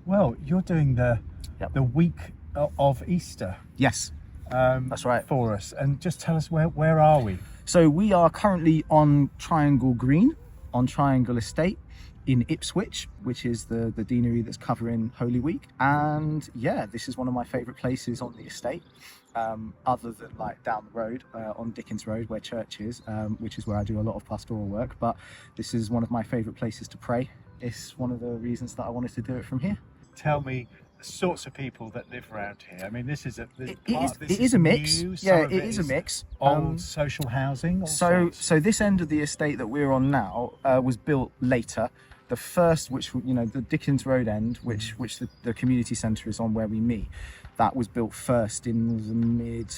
Well, you're doing the Yep. the week of Easter. Yes, that's right. For us, and just tell us where are we? So we are currently on Triangle Green, on Triangle Estate in Ipswich, which is the deanery that's covering Holy Week. And yeah, this is one of my favourite places on the estate, other than like down the road on Dickens Road where church is, which is where I do a lot of pastoral work. But this is one of my favourite places to pray. It's one of the reasons that I wanted to do it from here. Tell me the sorts of people that live around here. I mean, this is a It is a mix. Yeah, it is a mix. Old social housing. all So sorts. this end of the estate that we're on now was built later. The first, which the Dickens Road end, which the community centre is on where we meet, that was built first in the mid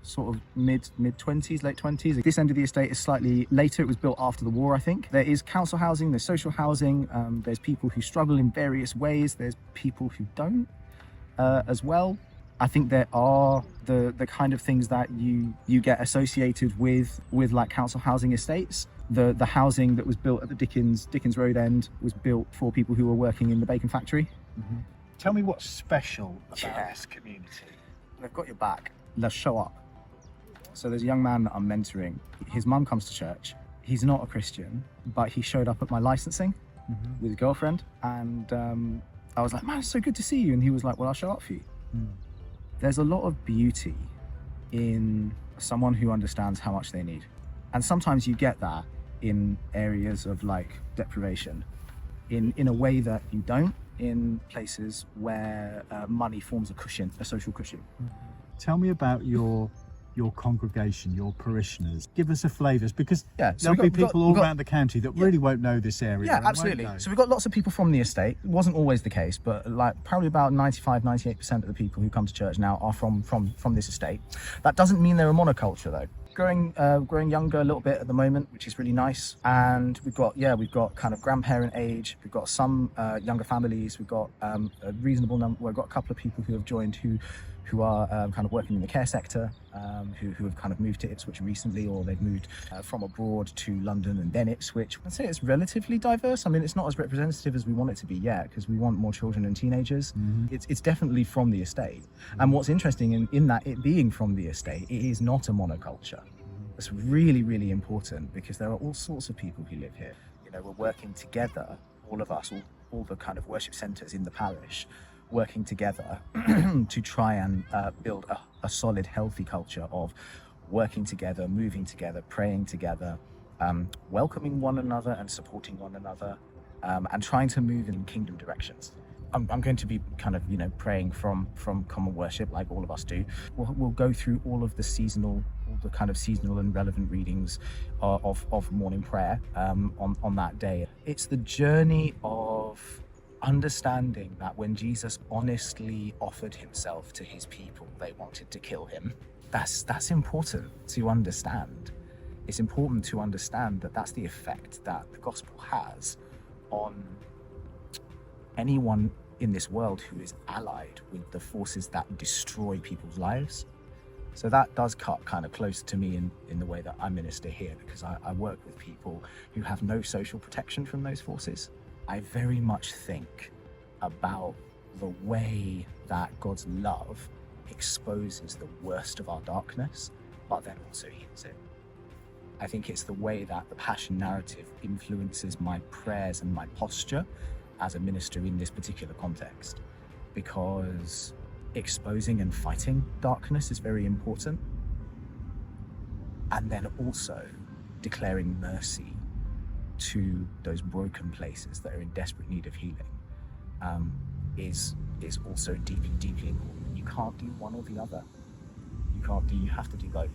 20s, late 20s. This end of the estate is slightly later. It was built after the war, I think. There is council housing, there's social housing, there's people who struggle in various ways, there's people who don't as well. I think there are the kind of things that you get associated with like council housing estates. The housing that was built at the Dickens Road end was built for people who were working in the bacon factory. Mm-hmm. Tell me what's special about Yeah. this community. I've got your back. Let's show up. So there's a young man that I'm mentoring. His mum comes to church. He's not a Christian, but he showed up at my licensing with his girlfriend. And I was like, man, it's so good to see you. And he was like, well, I'll show up for you. There's a lot of beauty in someone who understands how much they need. And sometimes you get that in areas of like deprivation, in a way that you don't in places where money forms a cushion, a social cushion. Tell me about your congregation, your parishioners. Give us a flavours, because Yeah, so there'll be people all we've got- around the county that really won't know this area. Yeah, and won't absolutely. know. So we've got lots of people from the estate. It wasn't always the case, but like probably about 98% of the people who come to church now are from this estate. That doesn't mean they're a monoculture though. Growing younger a little bit at the moment, which is really nice. And we've got kind of grandparent age. We've got some younger families. We've got a reasonable number. We've got a couple of people who have joined who are kind of working in the care sector, who have kind of moved to Ipswich recently, or they've moved from abroad to London and then Ipswich. I'd say it's relatively diverse. I mean, it's not as representative as we want it to be yet, because we want more children and teenagers. It's definitely from the estate. And what's interesting in that it being from the estate, it is not a monoculture. It's really, really important, because there are all sorts of people who live here. You know, we're working together, all of us, all the kind of worship centres in the parish, working together to try and build a solid, healthy culture of working together, moving together, praying together, welcoming one another and supporting one another, and trying to move in kingdom directions. I'm going to be kind of, praying from common worship like all of us do. We'll go through all the kind of seasonal and relevant readings of morning prayer on that day. It's the journey of understanding that when Jesus honestly offered himself to his people, they wanted to kill him. That's important to understand. It's important to understand that that's the effect that the gospel has on anyone in this world who is allied with the forces that destroy people's lives. So that does cut kind of close to me in the way that I minister here, because I work with people who have no social protection from those forces. I very much think about the way that God's love exposes the worst of our darkness, but then also heals it. I think it's the way that the passion narrative influences my prayers and my posture as a minister in this particular context, because exposing and fighting darkness is very important, and then also declaring mercy to those broken places that are in desperate need of healing is also deeply, deeply important. You can't do one or the other. You have to do both.